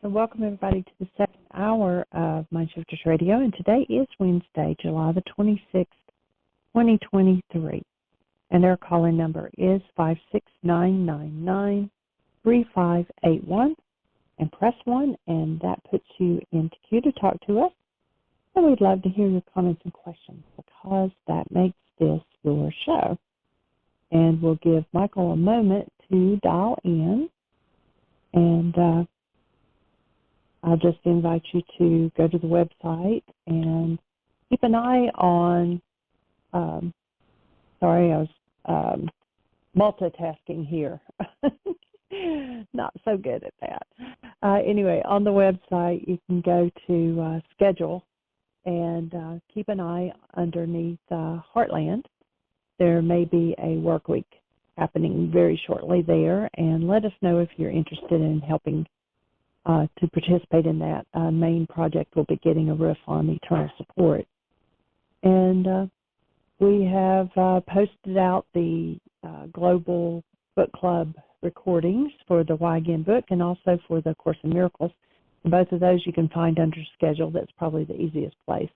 So welcome everybody to the second hour of MindShifters Radio, and today is Wednesday, July the 26th, 2023, and our calling number is 56999-3581, and press 1, and that puts you into queue to talk to us, and we'd love to hear your comments and questions because that makes this your show. And we'll give Michael a moment to dial in, and I'll just invite you to go to the website and keep an eye on, sorry, I was multitasking here. Not so good at that. Anyway, on the website, you can go to schedule and keep an eye underneath Heartland. There may be a work week happening very shortly there, and let us know if you're interested in helping to participate in that. Main project will be getting a roof on eternal support. And we have posted out the Global Book Club recordings for the Why Again book and also for the Course in Miracles. And both of those you can find under schedule. That's probably the easiest place.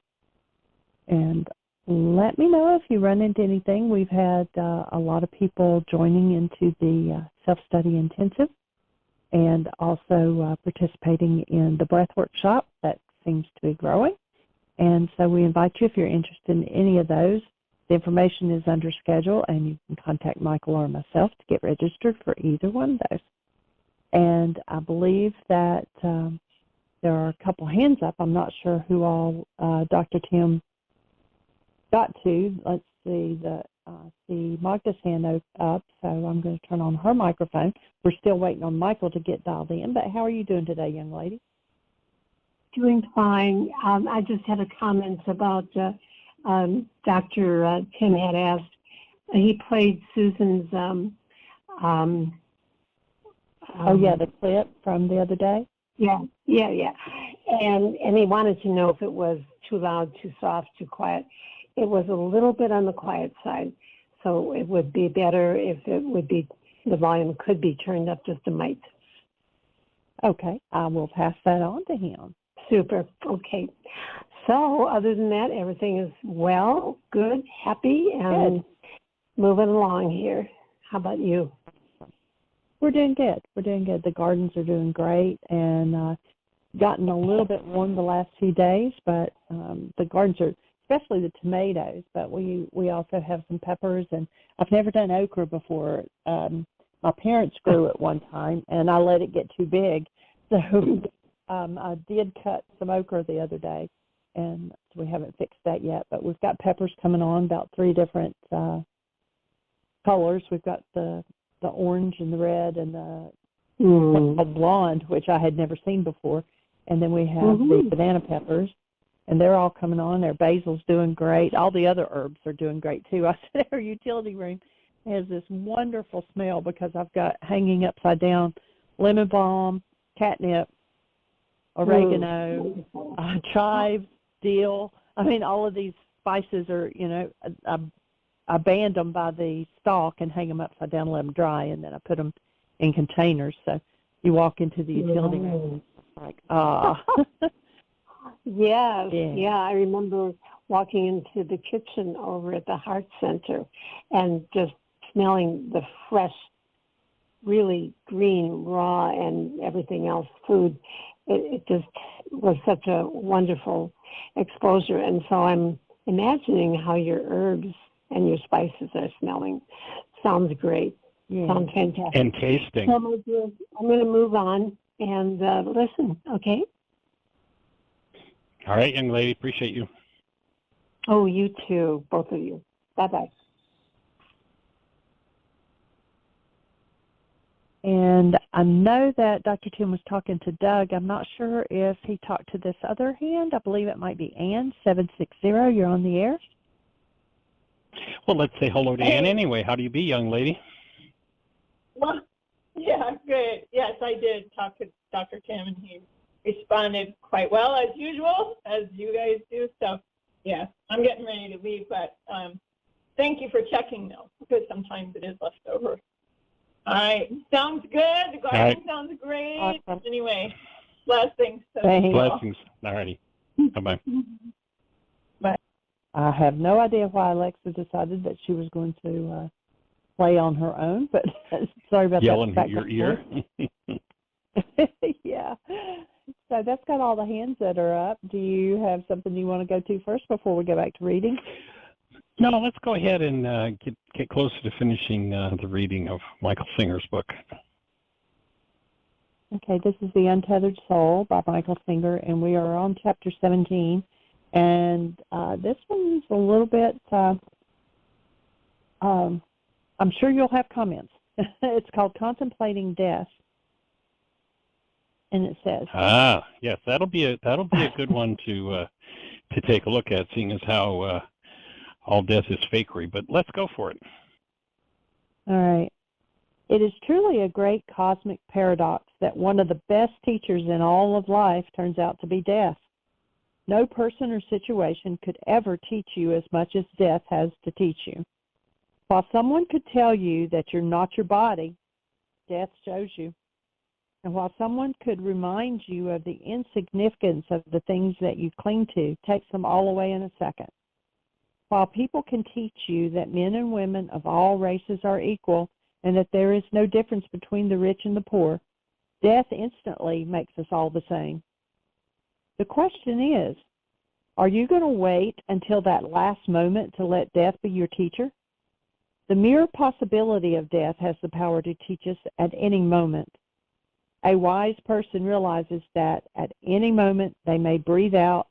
And let me know if you run into anything. We've had a lot of people joining into the self-study intensive and also participating in the breath workshop. That seems to be growing. And so we invite you, if you're interested in any of those, the information is under schedule, and you can contact Michael or myself to get registered for either one of those. And I believe that there are a couple hands up. I'm not sure who all Dr. Tim got to. Let's see, see Magda's hand up, so I'm going to turn on her microphone. We're still waiting on Michael to get dialed in, but how are you doing today, young lady? Doing fine. I just had a comment about Dr. Tim had asked. He played Susan's the clip from the other day? Yeah. And he wanted to know if it was too loud, too soft, too quiet. It was a little bit on the quiet side, so it would be better if it would be, the volume could be turned up just a mite. Okay, I will pass that on to him. Super, okay. So other than that, everything is well, good, happy, and moving along here. How about you? We're doing good. The gardens are doing great, and gotten a little bit warm the last few days, but the gardens are, especially the tomatoes, but we also have some peppers, and I've never done okra before. My parents grew it one time, and I let it get too big, so I did cut some okra the other day, and we haven't fixed that yet, but we've got peppers coming on, about 3 different colors. We've got the orange and the red and the blonde, which I had never seen before, and then we have the banana peppers. And they're all coming on. Their basil's doing great. All the other herbs are doing great, too. I said our utility room has this wonderful smell because I've got hanging upside down lemon balm, catnip, oregano, chives, dill. I mean, all of these spices are, I band them by the stalk and hang them upside down and let them dry, and then I put them in containers. So you walk into the utility room, it's like, Yes, yeah, I remember walking into the kitchen over at the Heart Center and just smelling the fresh, really green, raw, and everything else food. It just was such a wonderful exposure. And so I'm imagining how your herbs and your spices are smelling. Sounds great. Yeah. Sounds fantastic. And tasting. So I'm going to move on and listen, okay? All right, young lady. Appreciate you. Oh, you too, both of you. Bye-bye. And I know that Dr. Tim was talking to Doug. I'm not sure if he talked to this other hand. I believe it might be Ann, 760. You're on the air. Well, let's say hello to Ann anyway. How do you be, young lady? Well, yeah, good. Yes, I did talk to Dr. Tim, and he responded quite well, as usual, as you guys do. So, yeah, I'm getting ready to leave, but thank you for checking, though, because sometimes it is left over. All right, sounds good. The garden sounds great. Awesome. Anyway, Blessings. Blessings. All righty. Bye-bye. Bye. I have no idea why Alexa decided that she was going to play on her own, but sorry about Yelling that. Yelling at your ear. Yeah. So that's got all the hands that are up. Do you have something you want to go to first before we go back to reading? No, let's go ahead and get closer to finishing the reading of Michael Singer's book. Okay, this is The Untethered Soul by Michael Singer, and we are on Chapter 17. And this one's a little bit, I'm sure you'll have comments. It's called Contemplating Death. And it says, yes, that'll be a good one to take a look at, seeing as how all death is fakery. But let's go for it. All right. It is truly a great cosmic paradox that one of the best teachers in all of life turns out to be death. No person or situation could ever teach you as much as death has to teach you. While someone could tell you that you're not your body, death shows you. And while someone could remind you of the insignificance of the things that you cling to, takes them all away in a second. While people can teach you that men and women of all races are equal and that there is no difference between the rich and the poor, death instantly makes us all the same. The question is, are you going to wait until that last moment to let death be your teacher? The mere possibility of death has the power to teach us at any moment. A wise person realizes that at any moment they may breathe out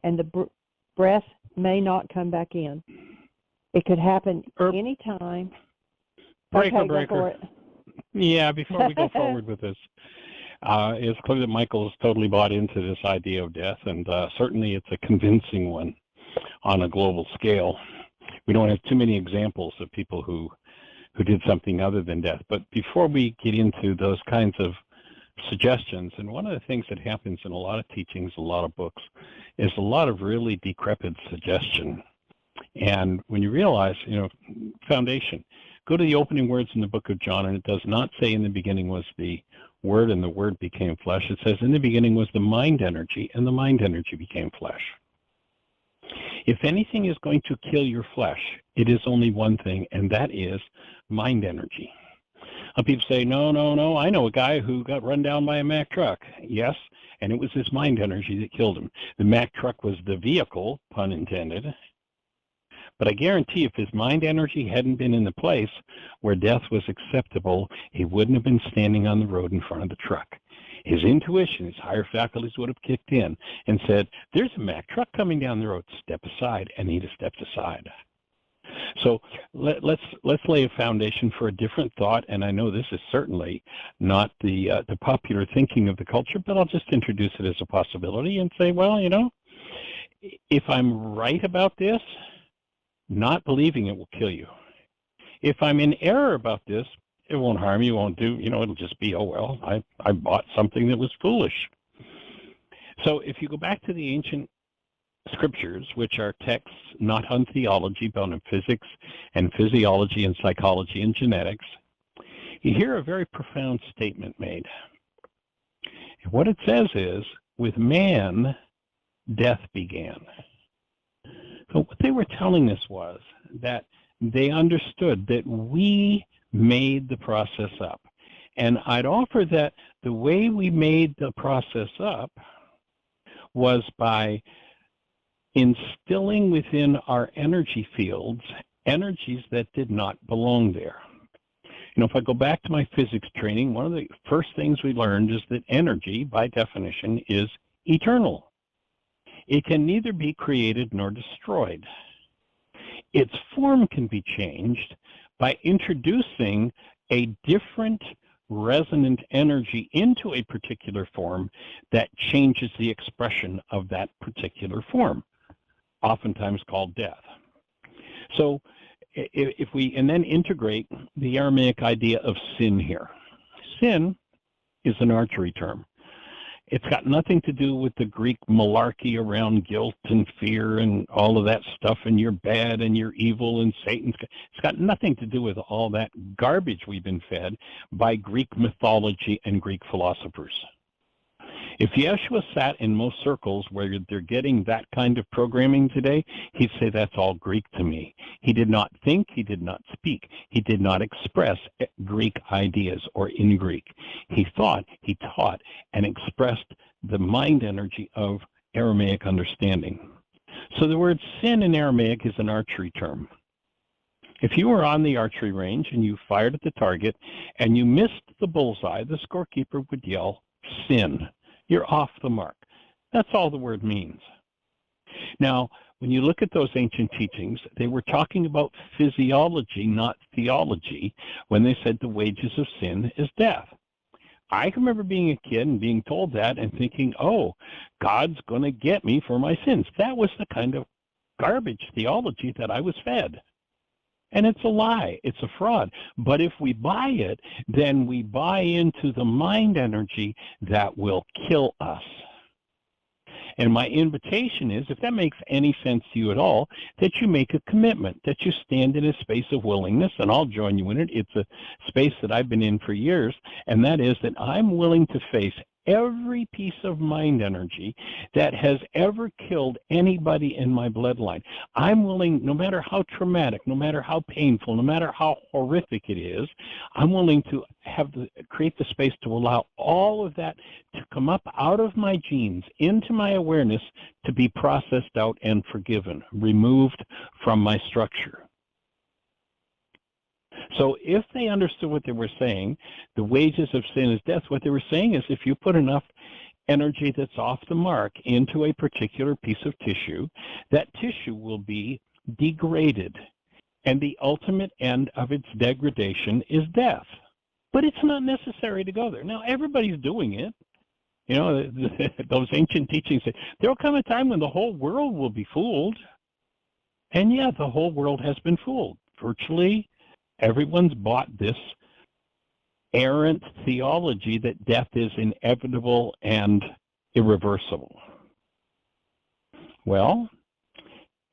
and the breath may not come back in. It could happen any time. Breaker. Go for it. Yeah, before we go forward with this, it's clear that Michael has totally bought into this idea of death, and certainly it's a convincing one on a global scale. We don't have too many examples of people who did something other than death. But before we get into those kinds of suggestions, and one of the things that happens in a lot of teachings, a lot of books, is a lot of really decrepit suggestion. And when you realize, foundation, go to the opening words in the book of John, and it does not say in the beginning was the Word, and the Word became flesh. It says in the beginning was the mind energy, and the mind energy became flesh. If anything is going to kill your flesh, it is only one thing, and that is mind energy. People say, no, I know a guy who got run down by a Mack truck. Yes, and it was his mind energy that killed him. The Mack truck was the vehicle, pun intended. But I guarantee if his mind energy hadn't been in the place where death was acceptable, he wouldn't have been standing on the road in front of the truck. His intuition, his higher faculties would have kicked in and said, there's a Mack truck coming down the road, step aside, and he'd have stepped aside. So let's lay a foundation for a different thought, and I know this is certainly not the popular thinking of the culture, but I'll just introduce it as a possibility and say, well, if I'm right about this, not believing it will kill you. If I'm in error about this, it won't harm you, won't do, it'll just be, oh, well, I bought something that was foolish. So if you go back to the ancient scriptures, which are texts not on theology, but on physics and physiology and psychology and genetics, you hear a very profound statement made. And what it says is, with man, death began. So what they were telling us was that they understood that we made the process up. And I'd offer that the way we made the process up was by instilling within our energy fields energies that did not belong there. If I go back to my physics training, one of the first things we learned is that energy, by definition, is eternal. It can neither be created nor destroyed. Its form can be changed by introducing a different resonant energy into a particular form that changes the expression of that particular form, oftentimes called death. So if we, and then integrate the Aramaic idea of sin here. Sin is an archery term. It's got nothing to do with the Greek malarkey around guilt and fear and all of that stuff, and you're bad and you're evil and Satan's. It's got nothing to do with all that garbage we've been fed by Greek mythology and Greek philosophers. If Yeshua sat in most circles where they're getting that kind of programming today, he'd say that's all Greek to me. He did not think, he did not speak, he did not express Greek ideas or in Greek. He thought, he taught, and expressed the mind energy of Aramaic understanding. So the word sin in Aramaic is an archery term. If you were on the archery range and you fired at the target and you missed the bullseye, the scorekeeper would yell, sin. You're off the mark. That's all the word means. Now, when you look at those ancient teachings, they were talking about physiology, not theology, when they said the wages of sin is death. I can remember being a kid and being told that and thinking, oh, God's going to get me for my sins. That was the kind of garbage theology that I was fed. And it's a lie. It's a fraud. But if we buy it, then we buy into the mind energy that will kill us. And my invitation is, if that makes any sense to you at all, that you make a commitment, that you stand in a space of willingness, and I'll join you in it. It's a space that I've been in for years, and that is that I'm willing to face every piece of mind energy that has ever killed anybody in my bloodline. I'm willing, no matter how traumatic, no matter how painful, no matter how horrific it is, I'm willing to create the space to allow all of that to come up out of my genes into my awareness to be processed out and forgiven, removed from my structure. So if they understood what they were saying, the wages of sin is death, what they were saying is if you put enough energy that's off the mark into a particular piece of tissue, that tissue will be degraded. And the ultimate end of its degradation is death. But it's not necessary to go there. Now, everybody's doing it. You know, those ancient teachings say, there'll come a time when the whole world will be fooled. And yeah, the whole world has been fooled. Virtually everyone's bought this errant theology that death is inevitable and irreversible. Well,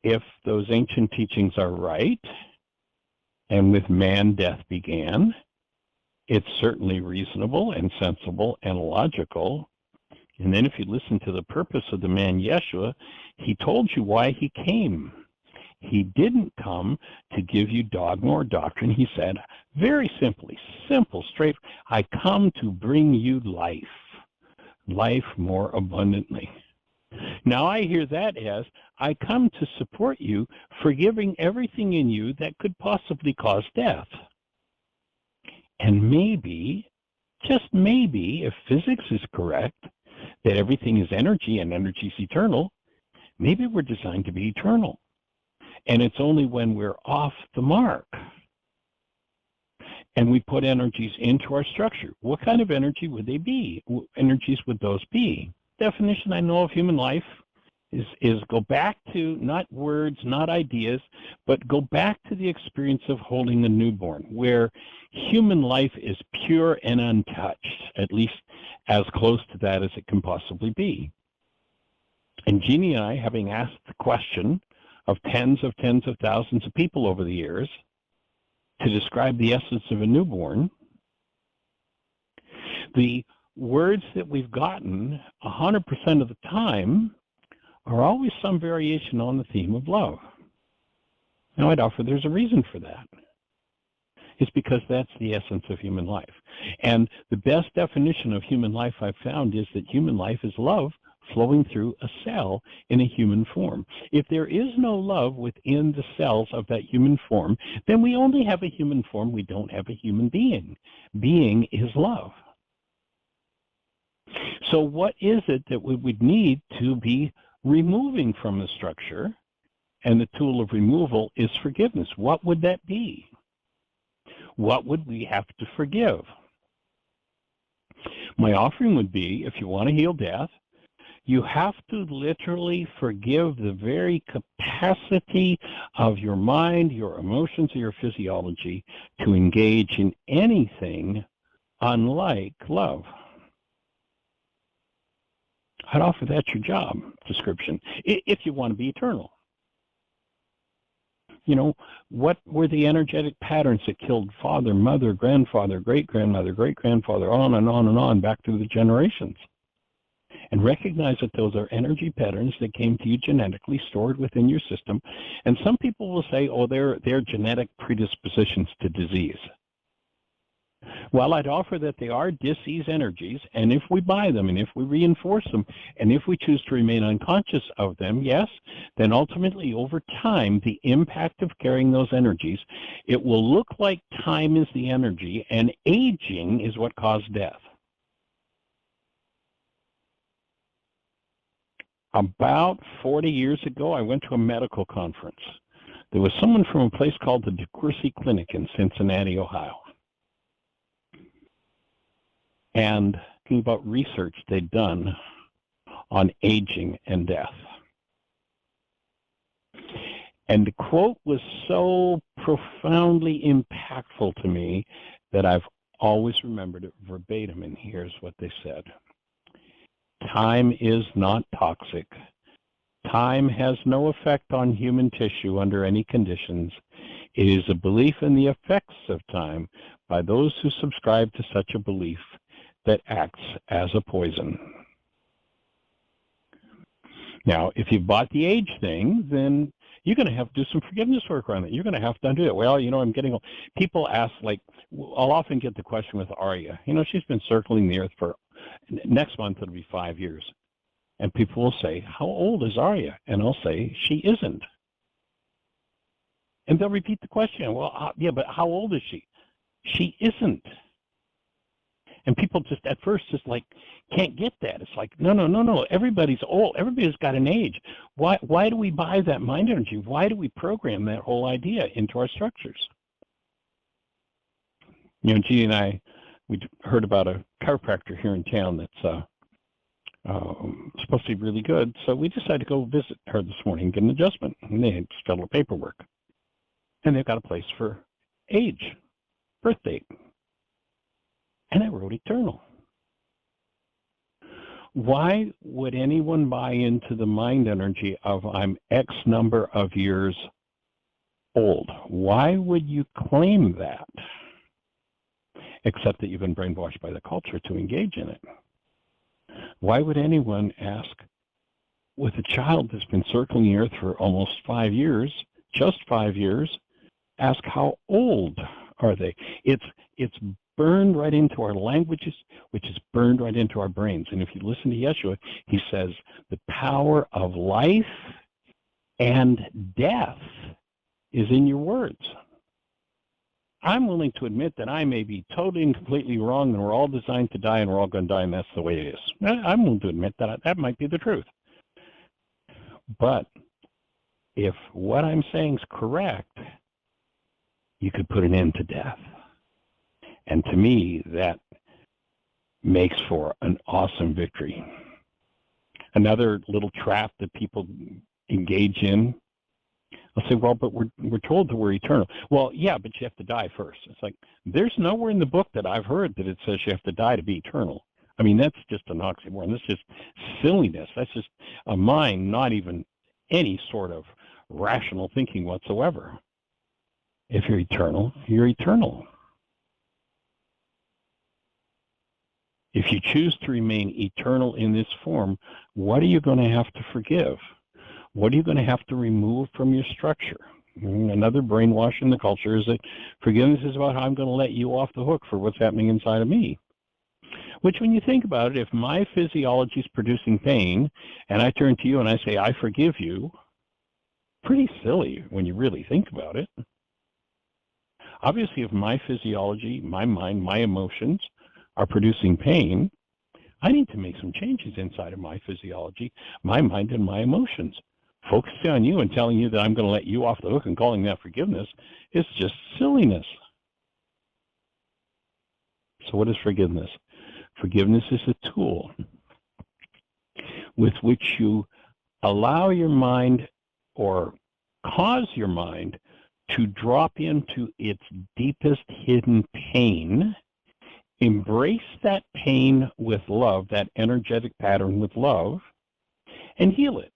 if those ancient teachings are right, and with man death began, it's certainly reasonable and sensible and logical. And then if you listen to the purpose of the man Yeshua, he told you why he came. He didn't come to give you dogma or doctrine. He said, very simply, simple, straight, I come to bring you life, life more abundantly. Now I hear that as, I come to support you, forgiving everything in you that could possibly cause death. And maybe, just maybe, if physics is correct, that everything is energy and energy is eternal, maybe we're designed to be eternal. And it's only when we're off the mark and we put energies into our structure. What kind of energy would they be? What energies would those be? Definition I know of human life is go back to not words, not ideas, but go back to the experience of holding a newborn, where human life is pure and untouched, at least as close to that as it can possibly be. And Jeanie and I, having asked the question of tens of thousands of people over the years to describe the essence of a newborn, the words that we've gotten 100% of the time are always some variation on the theme of love. Now, I'd offer there's a reason for that. It's because that's the essence of human life. And the best definition of human life I've found is that human life is love flowing through a cell in a human form. If there is no love within the cells of that human form, then we only have a human form. We don't have a human being. Being is love. So what is it that we would need to be removing from the structure? And the tool of removal is forgiveness. What would that be? What would we have to forgive? My offering would be, if you want to heal death, you have to literally forgive the very capacity of your mind, your emotions, or your physiology to engage in anything unlike love. I'd offer that your job description, if you want to be eternal. You know, what were the energetic patterns that killed father, mother, grandfather, great-grandmother, great-grandfather, on and on and on, back through the generations? and recognize that those are energy patterns that came to you genetically, stored within your system. And some people will say, oh, they're genetic predispositions to disease. Well, I'd offer that they are disease energies, and if we buy them, and if we reinforce them, and if we choose to remain unconscious of them, yes, then ultimately over time, the impact of carrying those energies, it will look like time is the energy, and aging is what caused death. About 40 years ago, I went to a medical conference. There was someone from a place called the DeGrasse Clinic in Cincinnati, Ohio. And talking about research they'd done on aging and death. And the quote was so profoundly impactful to me that I've always remembered it verbatim, and here's what they said. Time is not toxic. Time has no effect on human tissue under any conditions. It is a belief in the effects of time by those who subscribe to such a belief that acts as a poison. Now, if you've bought the age thing, then you're going to have to do some forgiveness work around it. You're going to have to undo it. Well, you know, I'm getting, people ask, like, I'll often get the question with Arya. You know, she's been circling the earth for, next month it'll be 5 years. And people will say, how old is Arya? And I'll say, she isn't. And they'll repeat the question. Well, yeah, but how old is she? She isn't. And people just, at first, just like, can't get that. It's like, no. Everybody's old. Everybody's got an age. Why do we buy that mind energy? Why do we program that whole idea into our structures? You know, Jeanie and I, we heard about a chiropractor here in town that's supposed to be really good. So we decided to go visit her this morning and get an adjustment. And they had just filled out paperwork. And they've got a place for age, birth date. And I wrote eternal. Why would anyone buy into the mind energy of I'm X number of years old? Why would you claim that? Except that you've been brainwashed by the culture to engage in it. Why would anyone ask, with a child that's been circling the earth for almost 5 years, just 5 years, ask how old are they? It's burned right into our languages, which is burned right into our brains. And if you listen to Yeshua, he says the power of life and death is in your words. I'm willing to admit that I may be totally and completely wrong, and we're all designed to die, and we're all going to die, and that's the way it is. I'm willing to admit that that might be the truth. But if what I'm saying is correct, you could put an end to death. And to me, that makes for an awesome victory. Another little trap that people engage in, I'll say, well, but we're told that we're eternal. Well, yeah, but you have to die first. It's like, there's nowhere in the book that I've heard that it says you have to die to be eternal. I mean, that's just an oxymoron. That's just silliness. That's just a mind, not even any sort of rational thinking whatsoever. If you're eternal, you're eternal. If you choose to remain eternal in this form, what are you going to have to forgive? What are you going to have to remove from your structure? Another brainwash in the culture is that forgiveness is about how I'm going to let you off the hook for what's happening inside of me. Which, when you think about it, if my physiology is producing pain, and I turn to you and I say, I forgive you, pretty silly when you really think about it. Obviously, if my physiology, my mind, my emotions are producing pain, I need to make some changes inside of my physiology, my mind, and my emotions. Focusing on you and telling you that I'm going to let you off the hook and calling that forgiveness is just silliness. So what is forgiveness? Forgiveness is a tool with which you allow your mind or cause your mind to drop into its deepest hidden pain, embrace that pain with love, that energetic pattern with love, and heal it.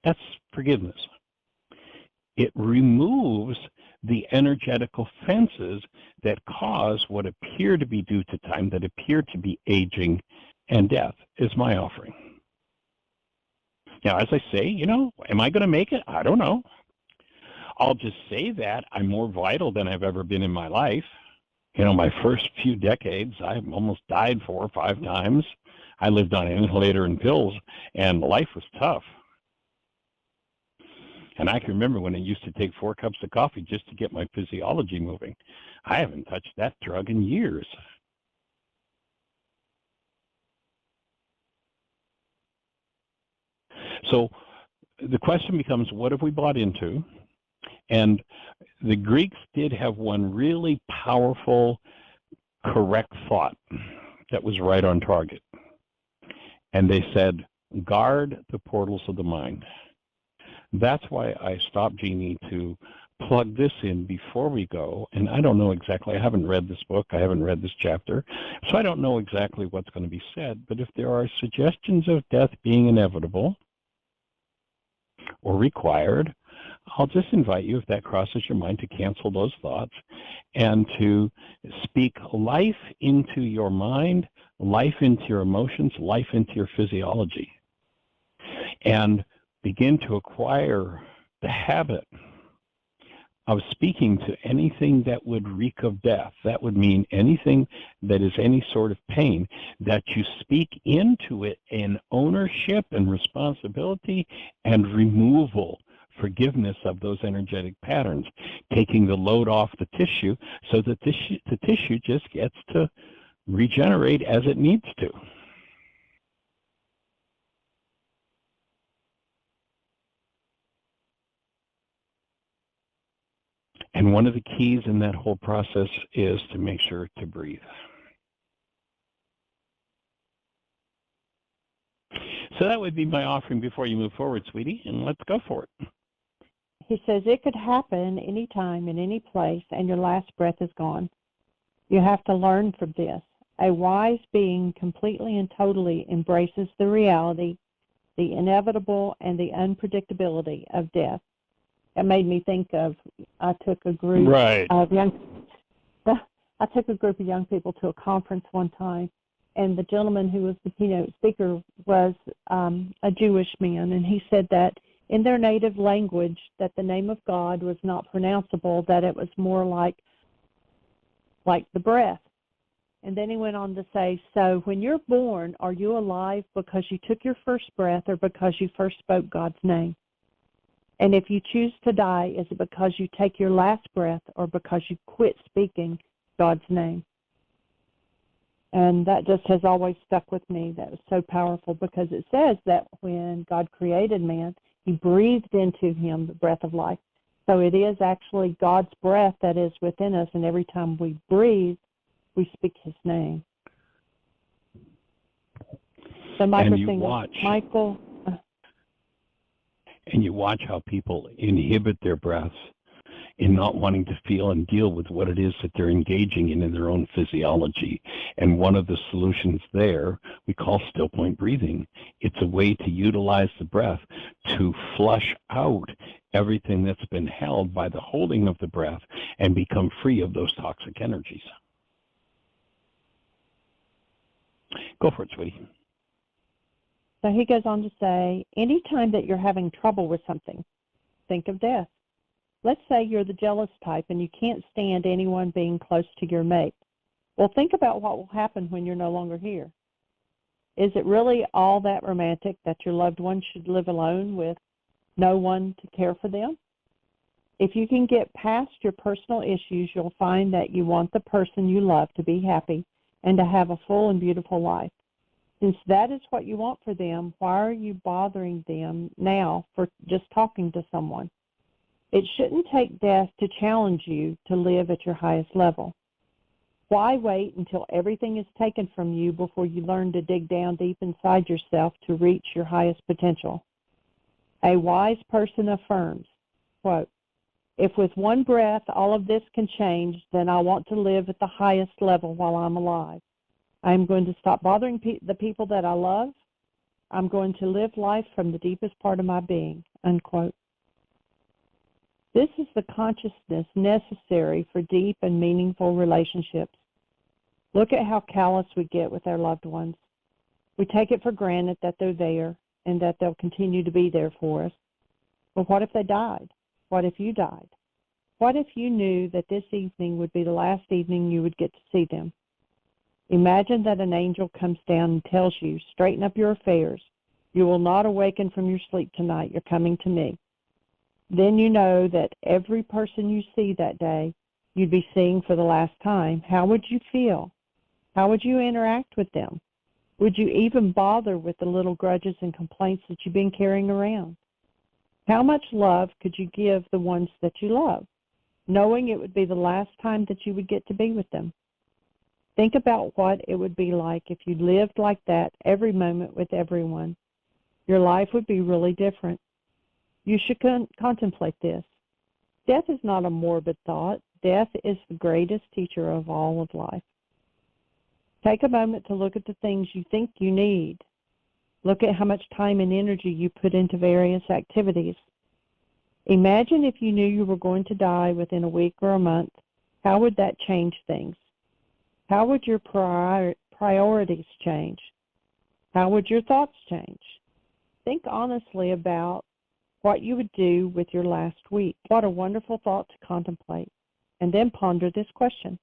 That's forgiveness. It removes the energetical fences that cause what appear to be due to time, that appear to be aging, and death is my offering. Now, as I say, am I going to make it? I don't know. I'll just say that I'm more vital than I've ever been in my life. My first few decades, I almost died 4 or 5 times. I lived on an inhalator and pills, and life was tough. And I can remember when it used to take 4 cups of coffee just to get my physiology moving. I haven't touched that drug in years. So the question becomes, what have we bought into? And the Greeks did have one really powerful, correct thought that was right on target. And they said, guard the portals of the mind. That's why I stopped Jeanie to plug this in before we go. And I don't know exactly, I haven't read this book, I haven't read this chapter, so I don't know exactly what's going to be said. But if there are suggestions of death being inevitable or required, I'll just invite you, if that crosses your mind, to cancel those thoughts and to speak life into your mind, life into your emotions, life into your physiology, and begin to acquire the habit of speaking to anything that would reek of death. That would mean anything that is any sort of pain, that you speak into it in ownership and responsibility and removal, forgiveness of those energetic patterns, taking the load off the tissue so that the tissue just gets to regenerate as it needs to. And one of the keys in that whole process is to make sure to breathe. So that would be my offering before you move forward, sweetie, and let's go for it. He says it could happen anytime, in any place, and your last breath is gone. You have to learn from this. A wise being completely and totally embraces the reality, the inevitable, and the unpredictability of death. It made me think of, I took a group of young people to a conference one time, and the gentleman who was the keynote speaker was a Jewish man, and he said that in their native language that the name of God was not pronounceable, that it was more like the breath. And then he went on to say, so when you're born, are you alive because you took your first breath or because you first spoke God's name? And if you choose to die, is it because you take your last breath or because you quit speaking God's name? And that just has always stuck with me. That was so powerful because it says that when God created man, he breathed into him the breath of life. So it is actually God's breath that is within us, and every time we breathe, we speak his name. So Michael. And you watch how people inhibit their breaths in not wanting to feel and deal with what it is that they're engaging in their own physiology. And one of the solutions there we call still point breathing. It's a way to utilize the breath to flush out everything that's been held by the holding of the breath and become free of those toxic energies. Go for it, sweetie. So he goes on to say, anytime that you're having trouble with something, think of death. Let's say you're the jealous type and you can't stand anyone being close to your mate. Well, think about what will happen when you're no longer here. Is it really all that romantic that your loved one should live alone with no one to care for them? If you can get past your personal issues, you'll find that you want the person you love to be happy and to have a full and beautiful life. Since that is what you want for them, why are you bothering them now for just talking to someone? It shouldn't take death to challenge you to live at your highest level. Why wait until everything is taken from you before you learn to dig down deep inside yourself to reach your highest potential? A wise person affirms, quote, if with one breath all of this can change, then I want to live at the highest level while I'm alive. I'm going to stop bothering the people that I love. I'm going to live life from the deepest part of my being, unquote. This is the consciousness necessary for deep and meaningful relationships. Look at how callous we get with our loved ones. We take it for granted that they're there and that they'll continue to be there for us. But what if they died? What if you died? What if you knew that this evening would be the last evening you would get to see them? Imagine that an angel comes down and tells you, straighten up your affairs. You will not awaken from your sleep tonight. You're coming to me. Then you know that every person you see that day, you'd be seeing for the last time. How would you feel? How would you interact with them? Would you even bother with the little grudges and complaints that you've been carrying around? How much love could you give the ones that you love, knowing it would be the last time that you would get to be with them? Think about what it would be like if you lived like that every moment with everyone. Your life would be really different. You should contemplate this. Death is not a morbid thought. Death is the greatest teacher of all of life. Take a moment to look at the things you think you need. Look at how much time and energy you put into various activities. Imagine if you knew you were going to die within a week or a month. How would that change things? How would your priorities change? How would your thoughts change? Think honestly about what you would do with your last week. What a wonderful thought to contemplate. And then ponder this question.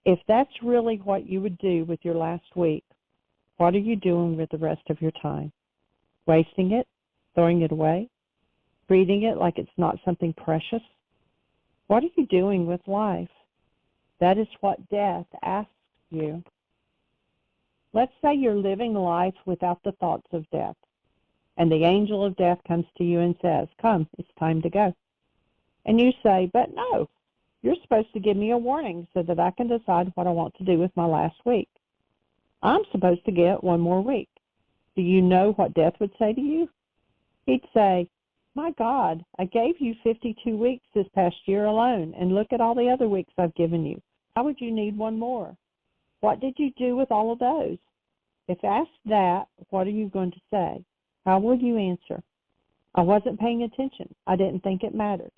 If that's really what you would do with your last week, what are you doing with the rest of your time? Wasting it? Throwing it away? Treating it like it's not something precious? What are you doing with life? That is what death asks you. Let's say you're living life without the thoughts of death, and the angel of death comes to you and says, come, it's time to go. And you say, but no, you're supposed to give me a warning so that I can decide what I want to do with my last week. I'm supposed to get one more week. Do you know what death would say to you? He'd say, my God, I gave you 52 weeks this past year alone, and look at all the other weeks I've given you. How would you need one more? What did you do with all of those? If asked that, what are you going to say? How will you answer? I wasn't paying attention. I didn't think it mattered.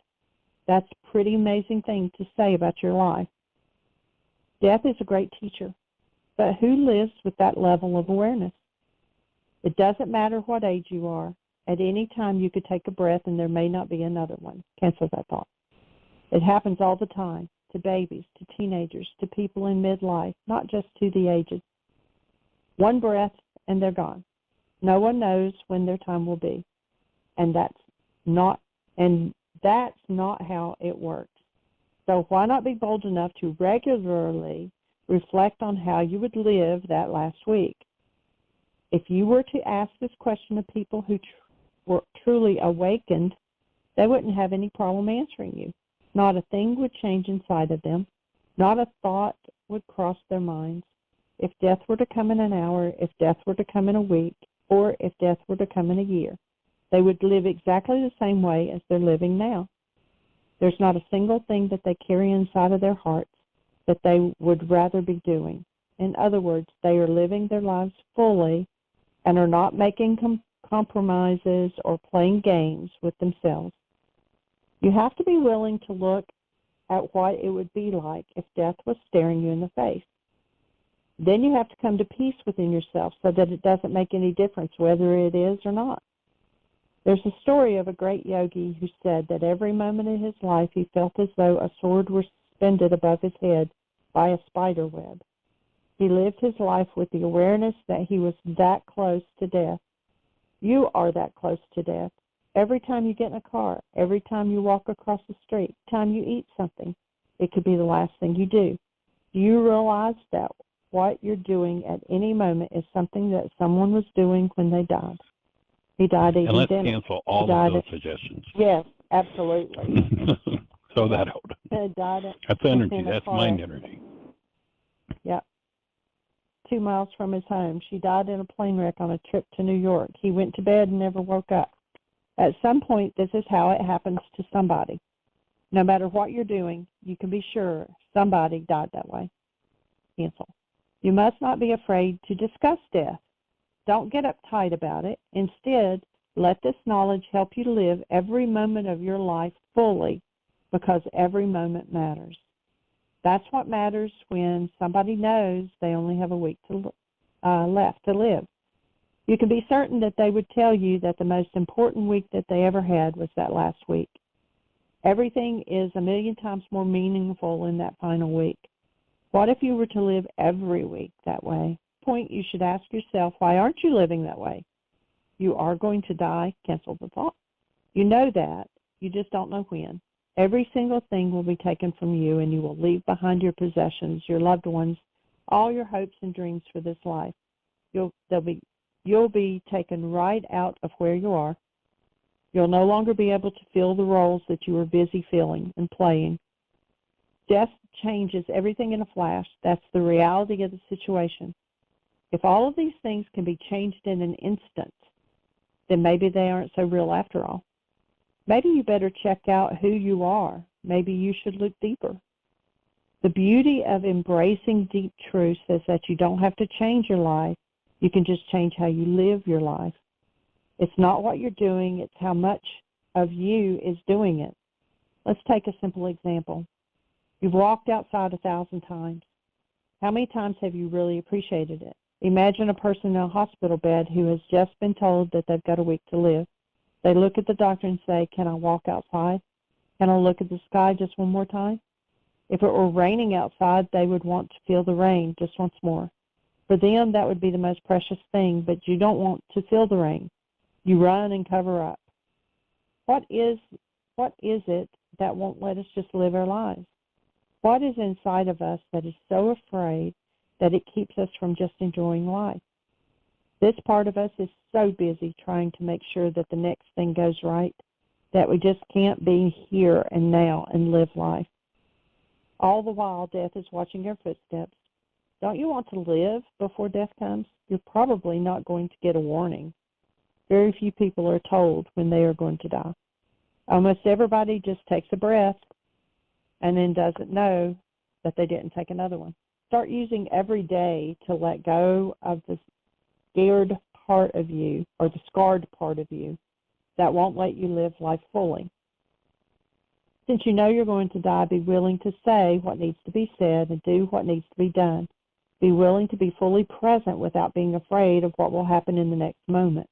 That's a pretty amazing thing to say about your life. Death is a great teacher, but who lives with that level of awareness? It doesn't matter what age you are. At any time you could take a breath and there may not be another one. Cancel that thought. It happens all the time, to babies, to teenagers, to people in midlife, not just to the aged. One breath and they're gone. No one knows when their time will be. And that's not how it works. So why not be bold enough to regularly reflect on how you would live that last week? If you were to ask this question of people who were truly awakened, they wouldn't have any problem answering you. Not a thing would change inside of them. Not a thought would cross their minds. If death were to come in an hour, if death were to come in a week, or if death were to come in a year, they would live exactly the same way as they're living now. There's not a single thing that they carry inside of their hearts that they would rather be doing. In other words, they are living their lives fully and are not making compromises or playing games with themselves. You have to be willing to look at what it would be like if death was staring you in the face. Then you have to come to peace within yourself so that it doesn't make any difference whether it is or not. There's a story of a great yogi who said that every moment in his life he felt as though a sword were suspended above his head by a spider web. He lived his life with the awareness that he was that close to death. You are that close to death. Every time you get in a car, every time you walk across the street, every time you eat something, it could be the last thing you do. Do you realize that what you're doing at any moment is something that someone was doing when they died? He died eating dinner. And let's cancel all of those suggestions. Yes, absolutely. Throw that out. That's energy. That's mind energy. Yep. 2 miles from his home. She died in a plane wreck on a trip to New York. He went to bed and never woke up. At some point, this is how it happens to somebody. No matter what you're doing, you can be sure somebody died that way. Cancel. You must not be afraid to discuss death. Don't get uptight about it. Instead, let this knowledge help you to live every moment of your life fully, because every moment matters. That's what matters when somebody knows they only have a week left to live. You can be certain that they would tell you that the most important week that they ever had was that last week. Everything is a million times more meaningful in that final week. What if you were to live every week that way? Point you should ask yourself, why aren't you living that way? You are going to die. Cancel the thought. You know that. You just don't know when. Every single thing will be taken from you, and you will leave behind your possessions, your loved ones, all your hopes and dreams for this life. You'll be taken right out of where you are. You'll no longer be able to fill the roles that you were busy filling and playing. Death changes everything in a flash. That's the reality of the situation. If all of these things can be changed in an instant, then maybe they aren't so real after all. Maybe you better check out who you are. Maybe you should look deeper. The beauty of embracing deep truths is that you don't have to change your life. You can just change how you live your life. It's not what you're doing, it's how much of you is doing it. Let's take a simple example. You've walked outside 1,000 times. How many times have you really appreciated it? Imagine a person in a hospital bed who has just been told that they've got a week to live. They look at the doctor and say, can I walk outside? Can I look at the sky just one more time? If it were raining outside, they would want to feel the rain just once more. For them, that would be the most precious thing, but you don't want to feel the rain. You run and cover up. What is it that won't let us just live our lives? What is inside of us that is so afraid that it keeps us from just enjoying life? This part of us is so busy trying to make sure that the next thing goes right that we just can't be here and now and live life. All the while, death is watching your footsteps. Don't you want to live before death comes? You're probably not going to get a warning. Very few people are told when they are going to die. Almost everybody just takes a breath and then doesn't know that they didn't take another one. Start using every day to let go of the scared part of you or the scarred part of you that won't let you live life fully. Since you know you're going to die, be willing to say what needs to be said and do what needs to be done. Be willing to be fully present without being afraid of what will happen in the next moment.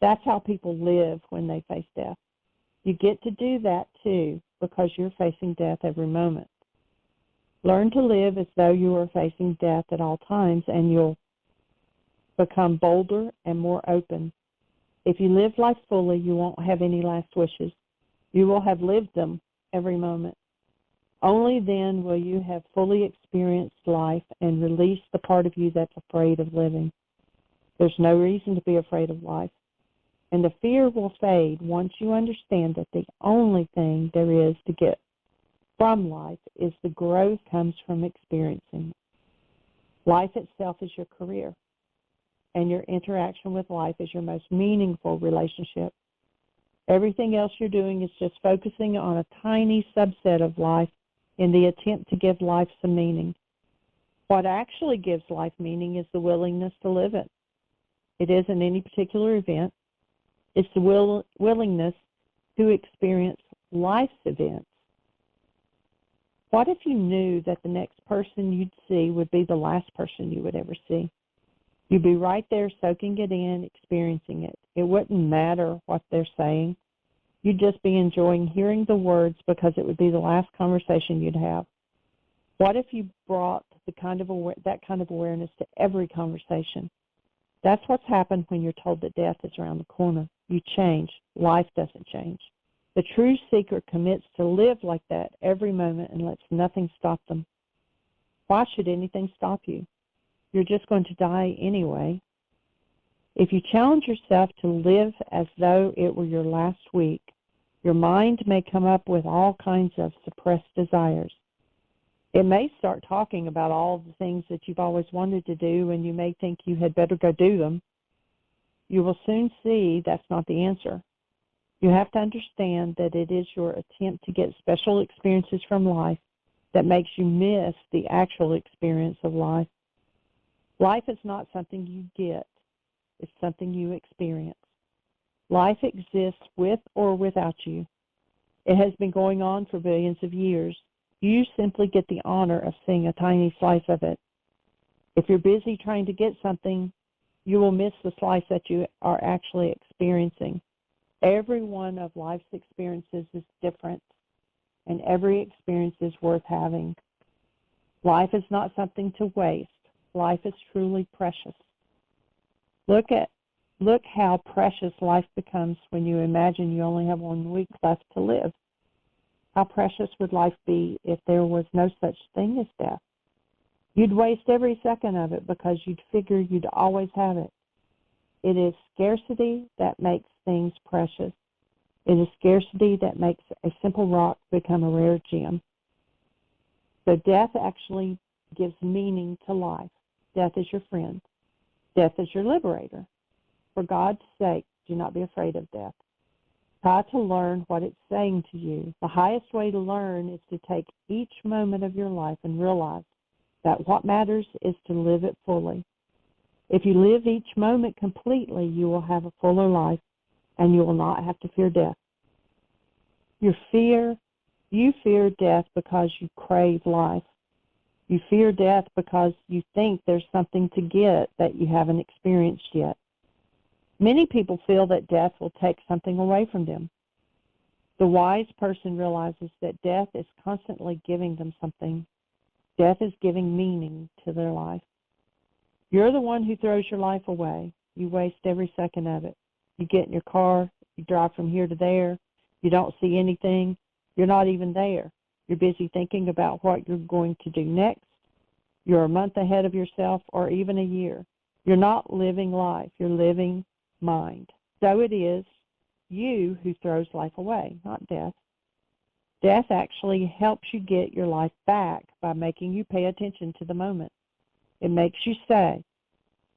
That's how people live when they face death. You get to do that too because you're facing death every moment. Learn to live as though you are facing death at all times, and you'll become bolder and more open. If you live life fully, you won't have any last wishes. You will have lived them every moment. Only then will you have fully experienced life and released the part of you that's afraid of living. There's no reason to be afraid of life. And the fear will fade once you understand that the only thing there is to get from life is the growth comes from experiencing. Life itself is your career, and your interaction with life is your most meaningful relationship. Everything else you're doing is just focusing on a tiny subset of life in the attempt to give life some meaning. What actually gives life meaning is the willingness to live it. It isn't any particular event. It's the willingness to experience life's events. What if you knew that the next person you'd see would be the last person you would ever see? You'd be right there soaking it in, experiencing it. It wouldn't matter what they're saying. You'd just be enjoying hearing the words because it would be the last conversation you'd have. What if you brought that kind of awareness to every conversation? That's what's happened when you're told that death is around the corner. You change. Life doesn't change. The true seeker commits to live like that every moment and lets nothing stop them. Why should anything stop you? You're just going to die anyway. If you challenge yourself to live as though it were your last week, your mind may come up with all kinds of suppressed desires. It may start talking about all the things that you've always wanted to do, and you may think you had better go do them. You will soon see that's not the answer. You have to understand that it is your attempt to get special experiences from life that makes you miss the actual experience of life. Life is not something you get. It's something you experience. Life exists with or without you. It has been going on for billions of years. You simply get the honor of seeing a tiny slice of it. If you're busy trying to get something, you will miss the slice that you are actually experiencing. Every one of life's experiences is different, and every experience is worth having. Life is not something to waste. Life is truly precious. Look how precious life becomes when you imagine you only have 1 week left to live. How precious would life be if there was no such thing as death? You'd waste every second of it because you'd figure you'd always have it. It is scarcity that makes things precious. It is scarcity that makes a simple rock become a rare gem. So death actually gives meaning to life. Death is your friend. Death is your liberator. For God's sake, do not be afraid of death. Try to learn what it's saying to you. The highest way to learn is to take each moment of your life and realize that what matters is to live it fully. If you live each moment completely, you will have a fuller life, and you will not have to fear death. You fear death because you crave life. You fear death because you think there's something to get that you haven't experienced yet. Many people feel that death will take something away from them. The wise person realizes that death is constantly giving them something. Death is giving meaning to their life. You're the one who throws your life away. You waste every second of it. You get in your car, you drive from here to there, you don't see anything, you're not even there. You're busy thinking about what you're going to do next. You're a month ahead of yourself or even a year. You're not living life, you're living mind. So it is you who throws life away, not death. Death actually helps you get your life back by making you pay attention to the moment. It makes you say,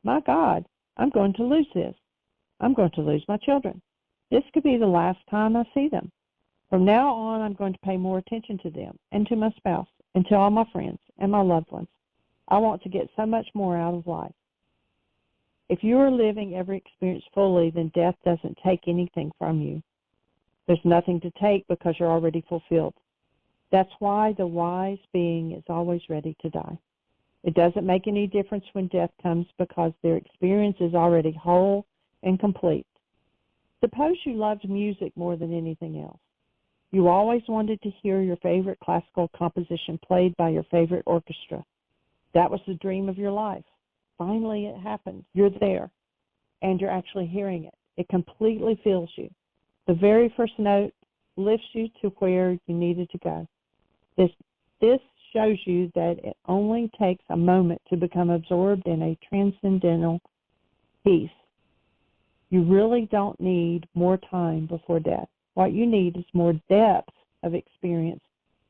my God, I'm going to lose this. I'm going to lose my children. This could be the last time I see them. From now on, I'm going to pay more attention to them and to my spouse and to all my friends and my loved ones. I want to get so much more out of life. If you are living every experience fully, then death doesn't take anything from you. There's nothing to take because you're already fulfilled. That's why the wise being is always ready to die. It doesn't make any difference when death comes because their experience is already whole and complete. Suppose you loved music more than anything else. You always wanted to hear your favorite classical composition played by your favorite orchestra. That was the dream of your life. Finally, it happened. You're there, and you're actually hearing it. It completely fills you. The very first note lifts you to where you needed to go. This shows you that it only takes a moment to become absorbed in a transcendental peace. You really don't need more time before death. What you need is more depth of experience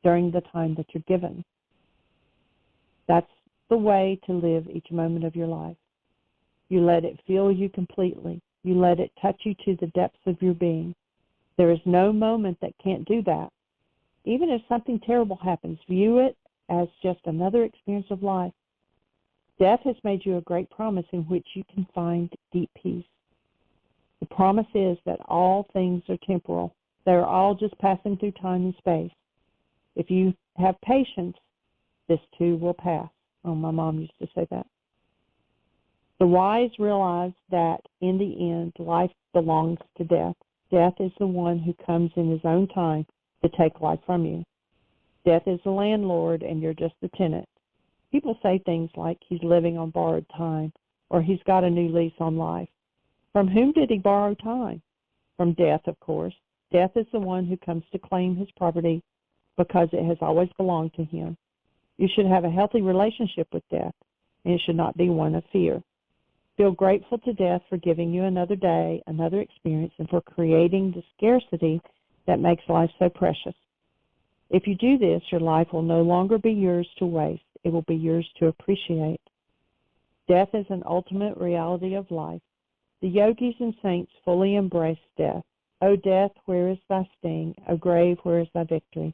during the time that you're given. That's the way to live each moment of your life. You let it fill you completely. You let it touch you to the depths of your being. There is no moment that can't do that. Even if something terrible happens, view it as just another experience of life. Death has made you a great promise in which you can find deep peace. The promise is that all things are temporal. They're all just passing through time and space. If you have patience, this too will pass. Oh, my mom used to say that. The wise realize that in the end, life belongs to death. Death is the one who comes in his own time to take life from you. Death is the landlord and you're just the tenant. People say things like he's living on borrowed time or he's got a new lease on life. From whom did he borrow time? From death, of course. Death is the one who comes to claim his property because it has always belonged to him. You should have a healthy relationship with death, and it should not be one of fear. Feel grateful to death for giving you another day, another experience, and for creating the scarcity that makes life so precious. If you do this, your life will no longer be yours to waste. It will be yours to appreciate. Death is an ultimate reality of life. The yogis and saints fully embrace death. O death, where is thy sting? O grave, where is thy victory?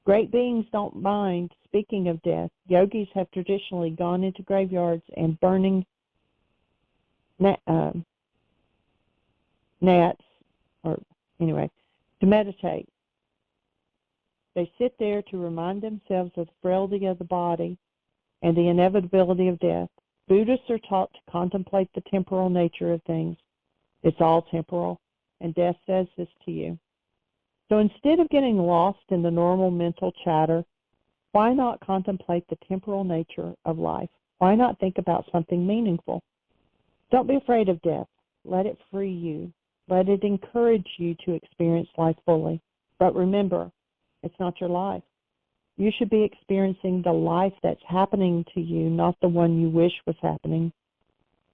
Great beings don't mind speaking of death. Yogis have traditionally gone into graveyards and burning gnats, to meditate. They sit there to remind themselves of the frailty of the body and the inevitability of death, Buddhists are taught to contemplate the temporal nature of things. It's all temporal, and death says this to you. So instead of getting lost in the normal mental chatter, why not contemplate the temporal nature of life? Why not think about something meaningful? Don't be afraid of death. Let it free you. Let it encourage you to experience life fully. But remember, it's not your life. You should be experiencing the life that's happening to you, not the one you wish was happening.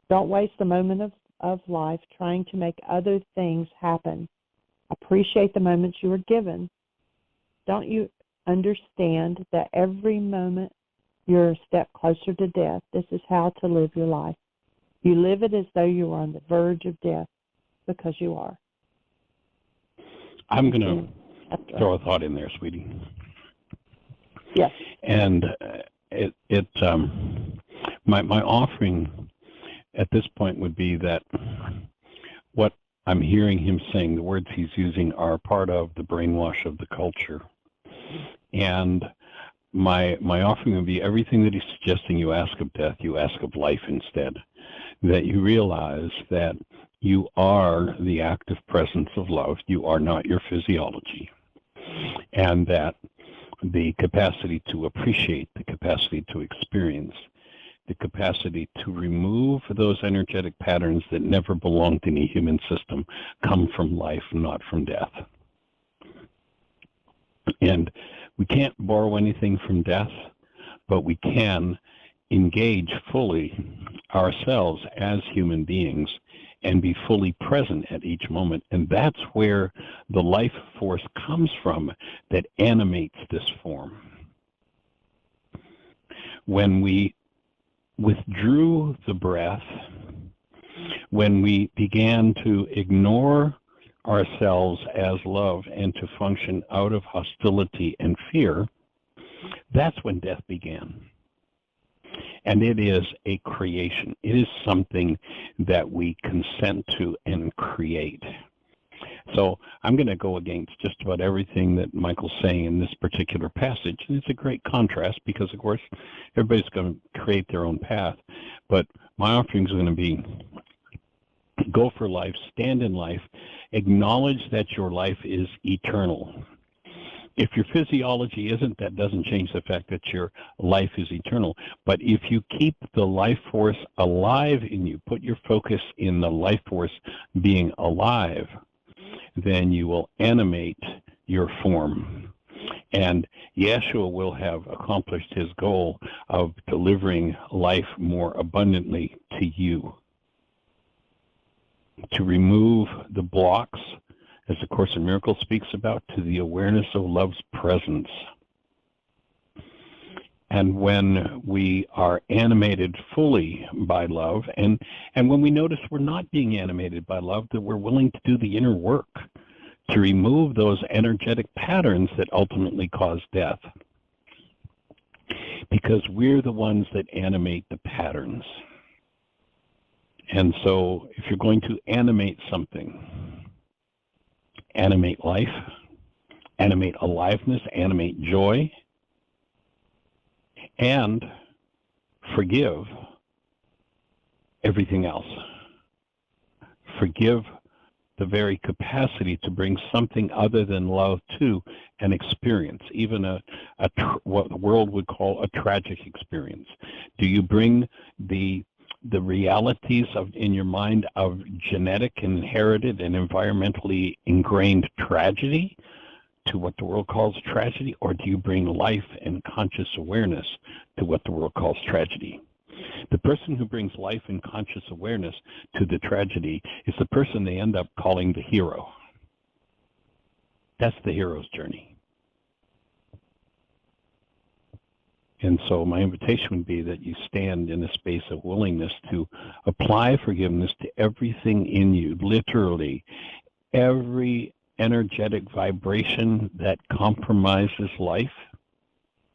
Don't waste a moment of life trying to make other things happen. Appreciate the moments you are given. Don't you understand that every moment you're a step closer to death? This is how to live your life. You live it as though you are on the verge of death, because you are. I'm going to throw a thought in there, sweetie. Yes. And my offering at this point would be that what I'm hearing him saying, the words he's using, are part of the brainwash of the culture. And my offering would be everything that he's suggesting you ask of death, you ask of life instead. That you realize that you are the active presence of love. You are not your physiology. And that the capacity to appreciate, the capacity to experience, the capacity to remove those energetic patterns that never belonged in a human system come from life, not from death. And we can't borrow anything from death, but we can engage fully ourselves as human beings and be fully present at each moment. And that's where the life force comes from that animates this form. When we withdrew the breath, when we began to ignore ourselves as love and to function out of hostility and fear, that's when death began. And it is a creation. It is something that we consent to and create. So I'm going to go against just about everything that Michael's saying in this particular passage. And it's a great contrast because, of course, everybody's going to create their own path. But my offering is going to be go for life, stand in life, acknowledge that your life is eternal. If your physiology isn't, that doesn't change the fact that your life is eternal. But if you keep the life force alive in you, put your focus in the life force being alive, then you will animate your form. And Yeshua will have accomplished his goal of delivering life more abundantly to you. To remove the blocks, as the Course in Miracles speaks about, to the awareness of love's presence. And when we are animated fully by love, and when we notice we're not being animated by love, that we're willing to do the inner work to remove those energetic patterns that ultimately cause death. Because we're the ones that animate the patterns. And so if you're going to animate something, animate life, animate aliveness, animate joy, and forgive everything else. Forgive the very capacity to bring something other than love to an experience, even what the world would call a tragic experience. Do you bring the realities in your mind of genetic, inherited, and environmentally ingrained tragedy to what the world calls tragedy, or do you bring life and conscious awareness to what the world calls tragedy? The person who brings life and conscious awareness to the tragedy is the person they end up calling the hero. That's the hero's journey. And so my invitation would be that you stand in a space of willingness to apply forgiveness to everything in you, literally every energetic vibration that compromises life,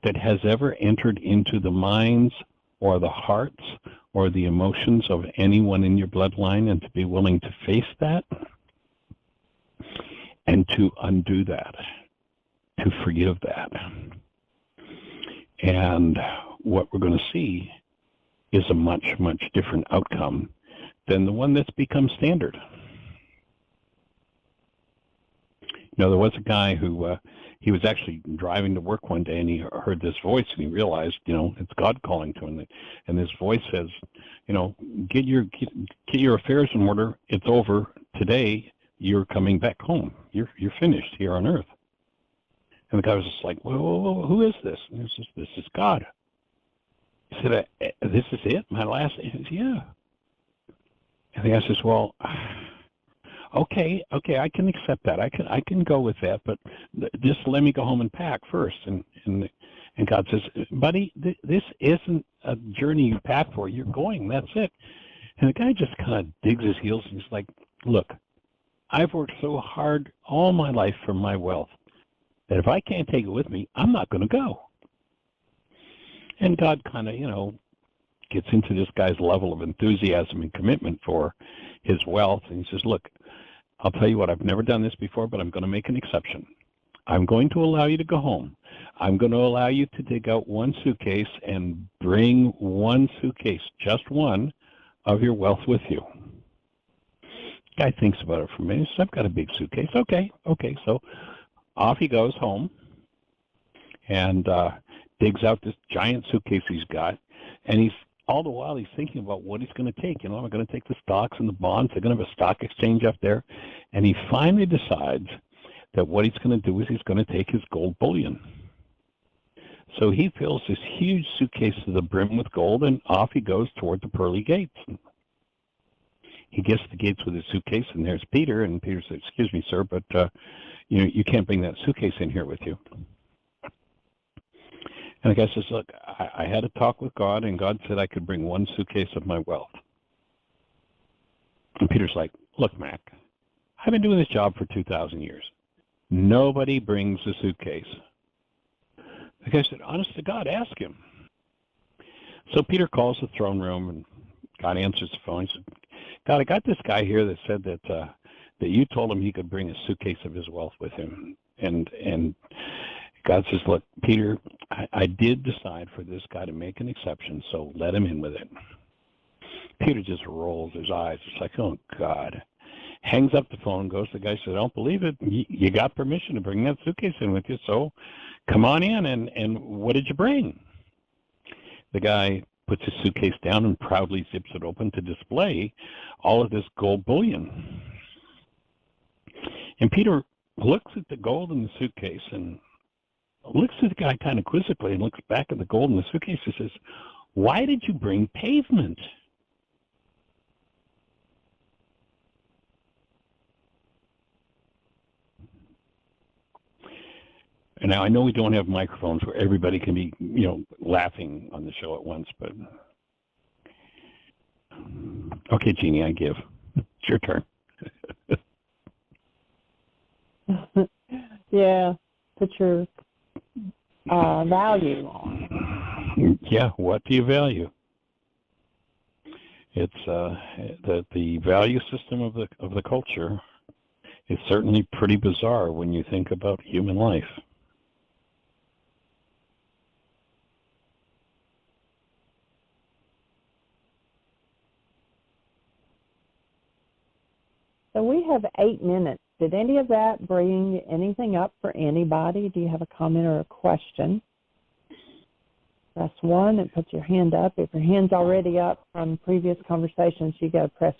that has ever entered into the minds or the hearts or the emotions of anyone in your bloodline, and to be willing to face that and to undo that, to forgive that. And what we're going to see is a much, much different outcome than the one that's become standard. There was a guy who he was actually driving to work one day, and he heard this voice, and he realized, it's God calling to him. And this voice says, get your affairs in order. It's over today. You're coming back home. You're finished here on earth. And the guy was just like, whoa, who is this? And he says, this is God. He said, this is it? My last? He says, yeah. And the guy says, well, okay, I can accept that. I can go with that, but just let me go home and pack first. And God says, buddy, this isn't a journey you pack for. You're going. That's it. And the guy just kind of digs his heels, and he's like, look, I've worked so hard all my life for my wealth that if I can't take it with me, I'm not going to go. And God kind of, gets into this guy's level of enthusiasm and commitment for his wealth. And he says, look, I'll tell you what, I've never done this before, but I'm going to make an exception. I'm going to allow you to go home. I'm going to allow you to dig out one suitcase and bring one suitcase, just one, of your wealth with you. Guy thinks about it for a minute. He says, I've got a big suitcase. Okay. So off he goes home and digs out this giant suitcase he's got. And all the while he's thinking about what he's going to take. Am I going to take the stocks and the bonds? They're going to have a stock exchange up there. And he finally decides that what he's going to do is he's going to take his gold bullion. So he fills this huge suitcase to the brim with gold, and off he goes toward the pearly gates. He gets to the gates with his suitcase, and there's Peter. And Peter says, excuse me, sir, but you can't bring that suitcase in here with you. And the guy says, look, I had a talk with God, and God said I could bring one suitcase of my wealth. And Peter's like, look, Mac, I've been doing this job for 2,000 years. Nobody brings a suitcase. The guy said, honest to God, ask him. So Peter calls the throne room, and God answers the phone. He said, God, I got this guy here that said that you told him he could bring a suitcase of his wealth with him. And God says, look, Peter, I did decide for this guy to make an exception, so let him in with it. Peter just rolls his eyes. It's like, oh, God. Hangs up the phone, goes to the guy, says, I don't believe it. You got permission to bring that suitcase in with you, so come on in, and what did you bring? The guy puts his suitcase down and proudly zips it open to display all of this gold bullion. And Peter looks at the gold in the suitcase and looks at the guy kind of quizzically and looks back at the gold in the suitcase and says, why did you bring pavement? And now I know we don't have microphones where everybody can be, laughing on the show at once, but okay, Jeanie, I give. It's your turn. Yeah, put your value on. Yeah, what do you value? It's the value system of the culture is certainly pretty bizarre when you think about human life. So we have 8 minutes. Did any of that bring anything up for anybody? Do you have a comment or a question? Press 1 and put your hand up. If your hand's already up from previous conversations, you got to press.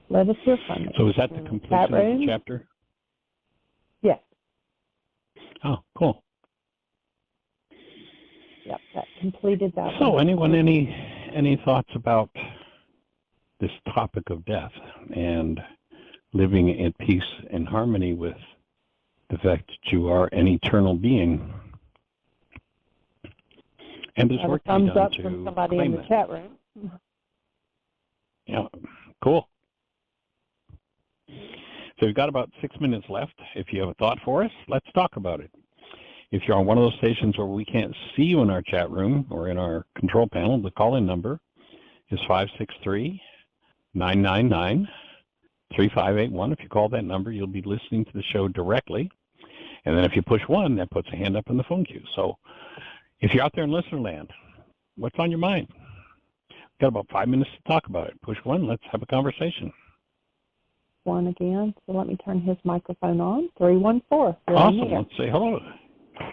Let us hear from you. So is that the completion of the chapter? Yes. Oh, cool. Yep, that completed that. So anyone, any thoughts about this topic of death and living at peace and harmony with the fact that you are an eternal being? And there's work to be done thumbs up from somebody in the chat room. Yeah, cool. So we've got about 6 minutes left. If you have a thought for us, let's talk about it. If you're on one of those stations where we can't see you in our chat room or in our control panel, the call-in number is 563-999-3581. If you call that number, you'll be listening to the show directly. And then if you push 1, that puts a hand up in the phone queue. So If you're out there in listener land, what's on your mind? Got about 5 minutes to talk about it. Push 1. Let's have a conversation. 1 again. So let me turn his microphone on. 314. Awesome. Let's say hello.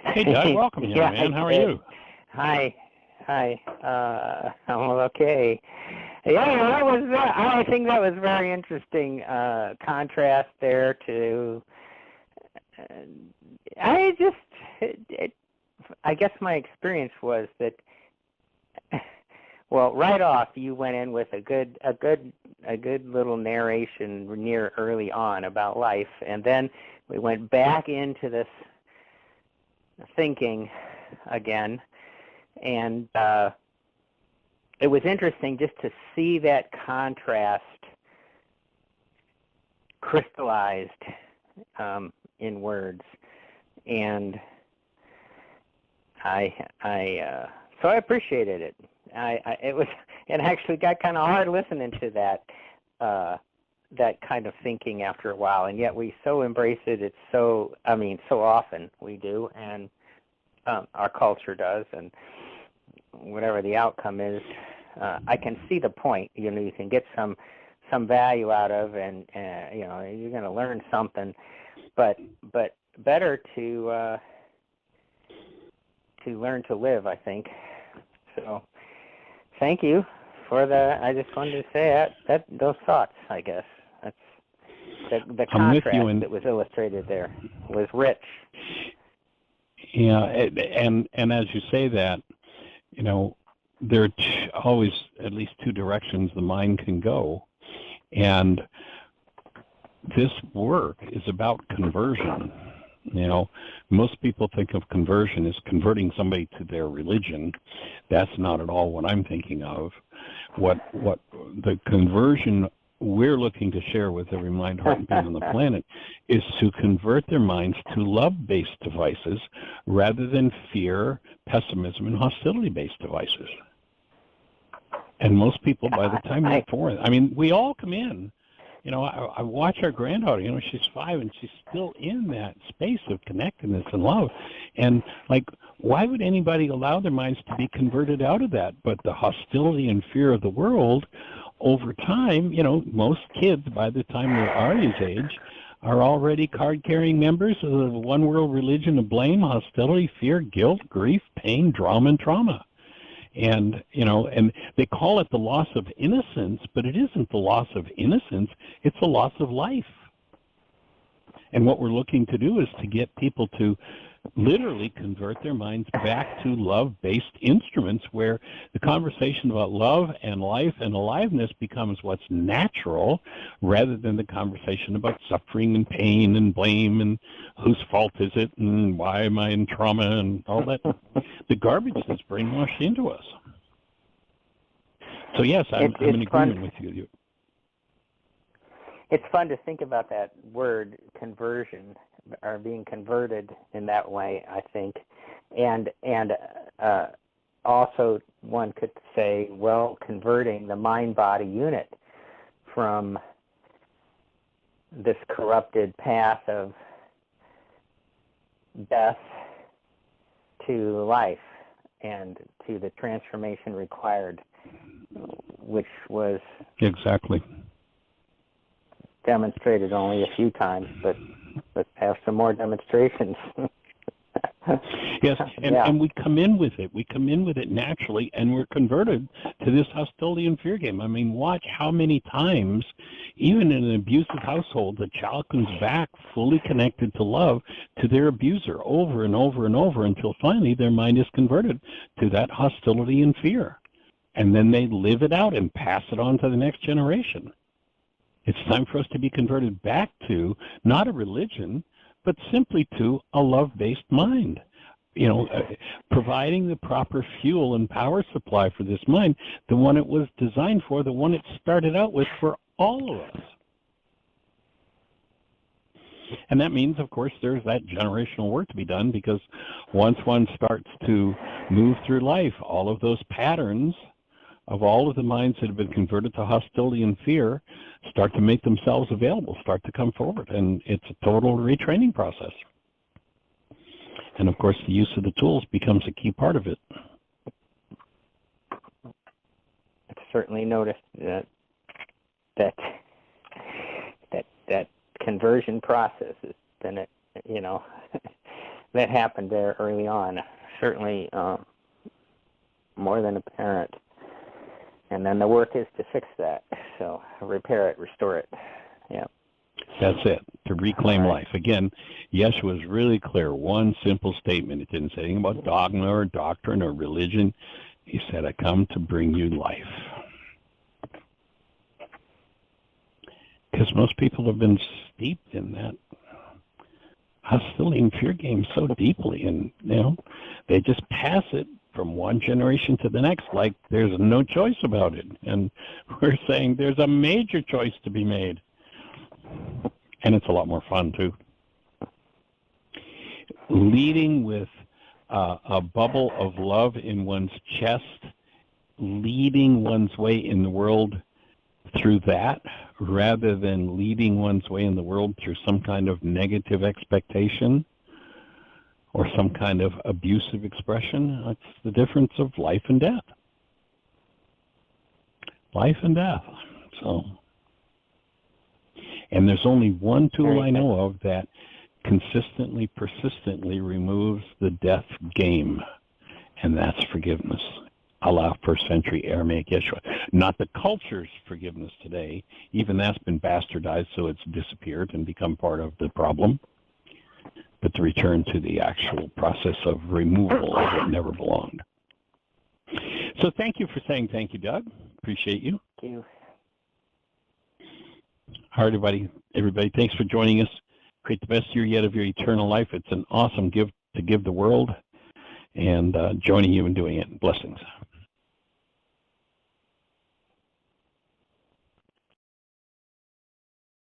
Hey, Doug. Welcome here, man. How are you? Hi. I'm okay. Yeah, I think that was very interesting contrast there to. I guess my experience was that. Well, right off, you went in with a good little narration near early on about life, and then we went back into this thinking again, and it was interesting just to see that contrast crystallized in words, and so I appreciated it. It actually got kind of hard listening to that kind of thinking after a while, and yet we so embrace it. It's so often we do, and our culture does, and whatever the outcome is, I can see the point. You can get some value out of, and you're going to learn something, but better to learn to live, I think. So. Thank you for I just wanted to say that those thoughts, I guess. That's the contrast that was illustrated there was rich. Yeah, and as you say that, there are always at least 2 directions the mind can go, and this work is about conversion. Most people think of conversion as converting somebody to their religion. That's not at all what I'm thinking of. What the conversion we're looking to share with every mind, heart, and being on the planet is to convert their minds to love-based devices rather than fear, pessimism, and hostility-based devices. And most people, by the time they're 4, we all come in. I watch our granddaughter, she's 5 and she's still in that space of connectedness and love. And why would anybody allow their minds to be converted out of that? But the hostility and fear of the world over time, most kids by the time they're Ari's age are already card-carrying members of the one world religion of blame, hostility, fear, guilt, grief, pain, drama, and trauma. And, and they call it the loss of innocence, but it isn't the loss of innocence, it's the loss of life. And what we're looking to do is to get people to literally convert their minds back to love-based instruments where the conversation about love and life and aliveness becomes what's natural rather than the conversation about suffering and pain and blame and whose fault is it and why am I in trauma and all that, the garbage that's brainwashed into us. So yes, I'm in agreement with you. It's fun to think about that word conversion, or being converted in that way, I think. And also one could say, converting the mind-body unit from this corrupted path of death to life and to the transformation required, which was exactly demonstrated only a few times, but let's have some more demonstrations. Yes, and we come in with it. We come in with it naturally, and we're converted to this hostility and fear game. Watch how many times, even in an abusive household, the child comes back fully connected to love to their abuser over and over and over until finally their mind is converted to that hostility and fear. And then they live it out and pass it on to the next generation. It's time for us to be converted back to not a religion, but simply to a love-based mind. Providing the proper fuel and power supply for this mind, the one it was designed for, the one it started out with for all of us. And that means, of course, there's that generational work to be done, because once one starts to move through life, all of those patterns of all of the minds that have been converted to hostility and fear start to make themselves available, start to come forward, and it's a total retraining process. And, of course, the use of the tools becomes a key part of it. I've certainly noticed that conversion process has been, that happened there early on. Certainly more than apparent. And then the work is to fix that. So repair it, restore it. Yeah. That's it, to reclaim life. Again, Yeshua was really clear. One simple statement. It didn't say anything about dogma or doctrine or religion. He said, I come to bring you life. Because most people have been steeped in that hostility and fear game so deeply, and they just pass it from one generation to the next like there's no choice about it. And we're saying there's a major choice to be made. And it's a lot more fun, too. Leading with a bubble of love in one's chest, leading one's way in the world through that, rather than leading one's way in the world through some kind of negative expectation or some kind of abusive expression. That's the difference of life and death. Life and death. So... And there's only one tool I know of that consistently, persistently removes the death game, and that's forgiveness, a la first century Aramaic Yeshua. Not the culture's forgiveness today. Even that's been bastardized, so it's disappeared and become part of the problem. But the return to the actual process of removal of what never belonged. So thank you for saying thank you, Doug. Appreciate you. Thank you. All right, everybody, thanks for joining us. Create the best year yet of your eternal life. It's an awesome gift to give the world, and joining you in doing it. Blessings.